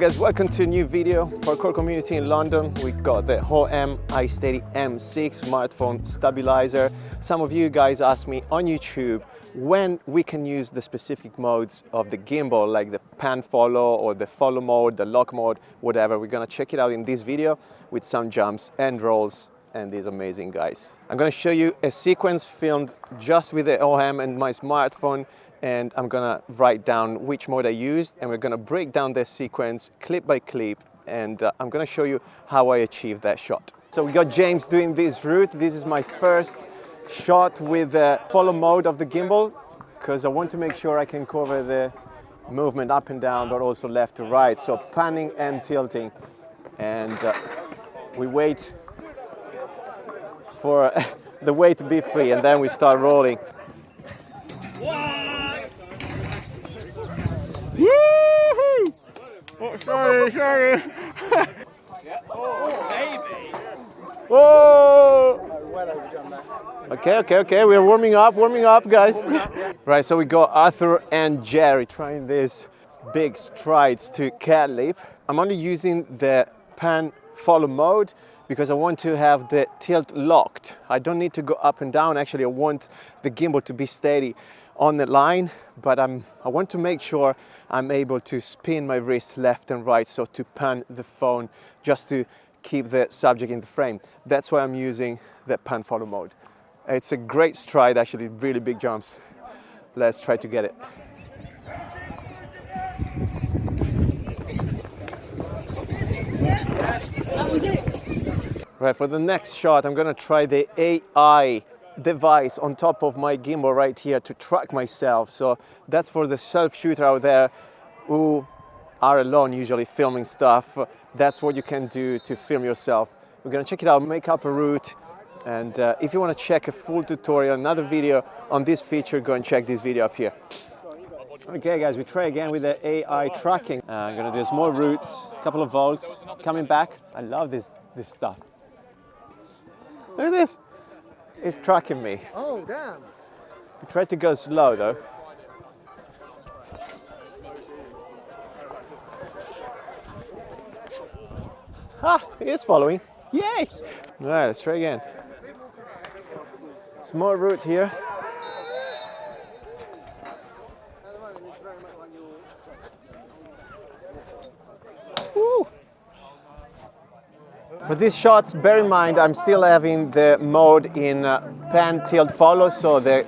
guys, welcome to a new video. Parkour community in London. We got the Hohem iSteady M6 smartphone stabilizer. Some of you guys asked me on YouTube when we can use the specific modes of the gimbal, like the pan follow or the follow mode, the lock mode, whatever. We're gonna check it out in this video with some jumps and rolls and these amazing guys. I'm gonna show you a sequence filmed just with the Hohem and my smartphone, and I'm gonna write down which mode I used, and we're gonna break down the sequence clip by clip, and I'm gonna show you how I achieved that shot. So we got James doing this route. This is my first shot with the follow mode of the gimbal, because I want to make sure I can cover the movement up and down, but also left to right, so panning and tilting. And we wait for the weight to be free, and then we start rolling. Woo-hoo! Oh, sorry. Oh, baby. Whoa! Okay. We're warming up, guys. Right, so we got Arthur and Jerry trying these big strides to cat leap. I'm only using the pan follow mode because I want to have the tilt locked. I don't need to go up and down. Actually, I want the gimbal to be steady on the line, but I want to make sure I'm able to spin my wrist left and right, so to pan the phone just to keep the subject in the frame. That's why I'm using the pan follow mode. It's a great stride, actually, really big jumps. Let's try to get it. That was it. Right, for the next shot, I'm gonna try the AI device on top of my gimbal right here to track myself. So that's for the self-shooter out there who are alone usually filming stuff. That's what you can do to film yourself. We're gonna check it out, make up a route, and if you want to check a full tutorial, another video on this feature, go and check this video up here. Okay guys, we try again with the AI tracking. I'm gonna do small routes, a couple of volts, coming back. I love this stuff. Look at this. It's tracking me. Oh, damn. I tried to go slow though. Ha! It is following. Yay! All right, let's try again. Small route here. Woo! For these shots, bear in mind I'm still having the mode in pan tilt follow, so the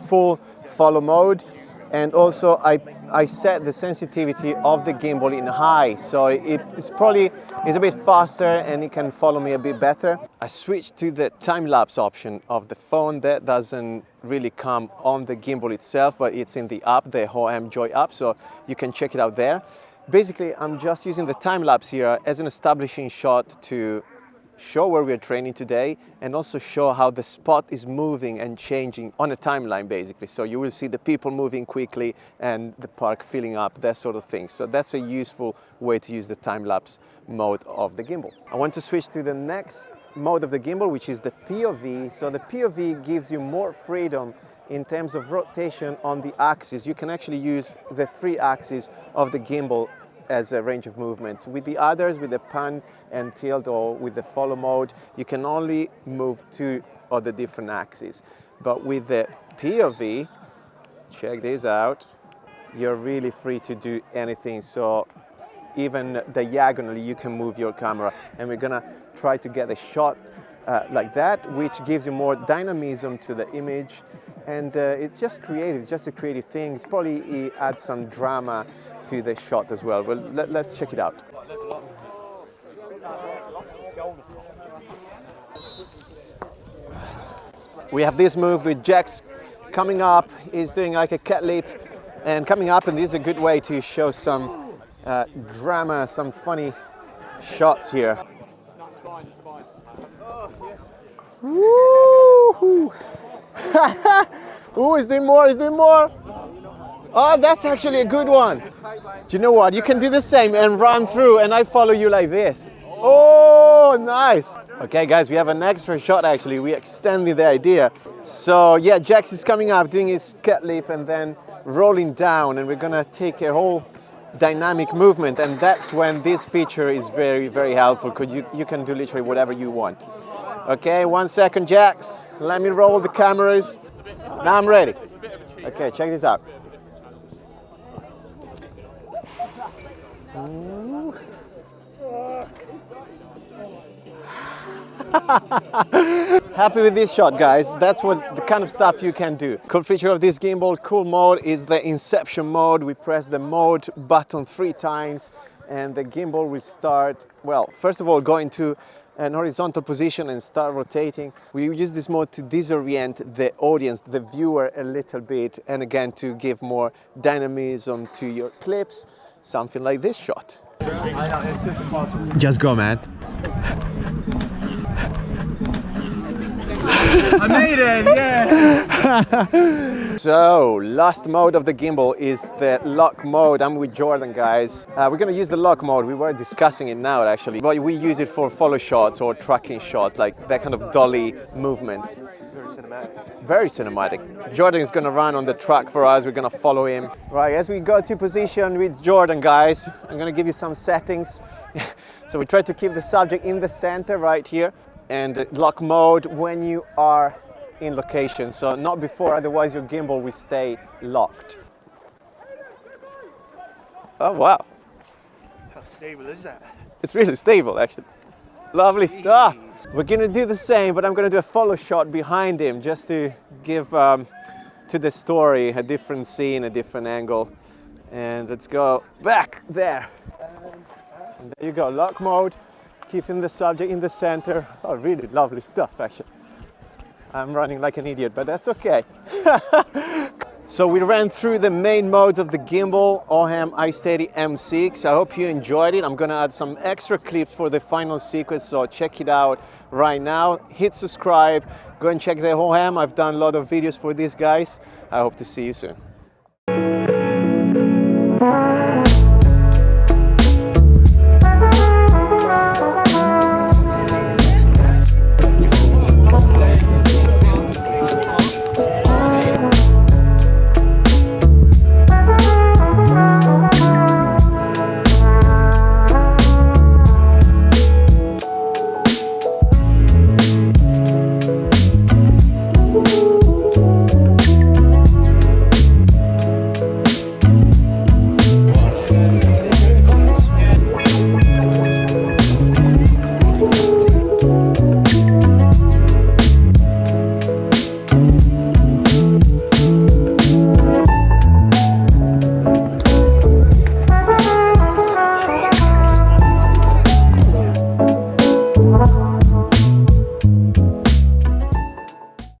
full follow mode, and also I set the sensitivity of the gimbal in high, so it's a bit faster and it can follow me a bit better. I switched to the time-lapse option of the phone. That doesn't really come on the gimbal itself, but it's in the app, the Hohem Joy app, so you can check it out there. Basically, I'm just using the time-lapse here as an establishing shot to show where we're training today, and also show how the spot is moving and changing on a timeline, basically. So you will see the people moving quickly and the park filling up, that sort of thing. So that's a useful way to use the time-lapse mode of the gimbal. I want to switch to the next mode of the gimbal, which is the POV. So the POV gives you more freedom in terms of rotation on the axis. You can actually use the 3 axes of the gimbal as a range of movements. With the others, with the pan and tilt or with the follow mode, you can only move 2 of the different axes. But with the POV, check this out, you're really free to do anything. So even diagonally, you can move your camera. And we're gonna try to get a shot like that, which gives you more dynamism to the image. And it's just creative, it's just a creative thing. It's probably it adds some drama to the shot as well. Well, let's check it out. We have this move with Jax coming up. He's doing like a cat leap and coming up, and this is a good way to show some drama, some funny shots here. Woo! Ooh, he's doing more. Oh, that's actually a good one. Do you know what? You can do the same and run through, and I follow you like this. Oh, nice. Okay, guys, we have an extra shot, actually. We extended the idea. So, yeah, Jax is coming up, doing his cat leap, and then rolling down, and we're gonna take a whole dynamic movement, and that's when this feature is very, very helpful, because you can do literally whatever you want. Okay, 1 second, Jax. Let me roll the cameras. Now I'm ready. Okay, check this out. Happy with this shot, guys. That's what the kind of stuff you can do. Cool feature of this gimbal, cool mode, is the Inception mode. We press the mode button 3 times and the gimbal will start, well, first of all, go into an horizontal position and start rotating. We use this mode to disorient the audience, the viewer, a little bit, and again to give more dynamism to your clips, something like this shot. Just go, man. I made it, yeah! So, last mode of the gimbal is the lock mode. I'm with Jordan, guys. We're gonna use the lock mode. We were discussing it now, actually. But we use it for follow shots or tracking shot, like that kind of dolly movements. Very cinematic. Very cinematic. Jordan is gonna run on the track for us. We're gonna follow him. Right, as we go to position with Jordan, guys, I'm gonna give you some settings. So we try to keep the subject in the center right here. And lock mode when you are in location, so not before, otherwise your gimbal will stay locked. Oh wow. How stable is that? It's really stable, actually. Lovely stuff. We're gonna do the same, but I'm gonna do a follow shot behind him just to give to the story a different scene, a different angle. And let's go back there. And there you go, lock mode. Keeping the subject in the center. Oh, really lovely stuff, actually. I'm running like an idiot, but that's okay. So we ran through the main modes of the gimbal, Hohem iSteady M6. I hope you enjoyed it. I'm gonna add some extra clips for the final sequence, so check it out right now. Hit subscribe, go and check the Hohem. I've done a lot of videos for these guys. I hope to see you soon.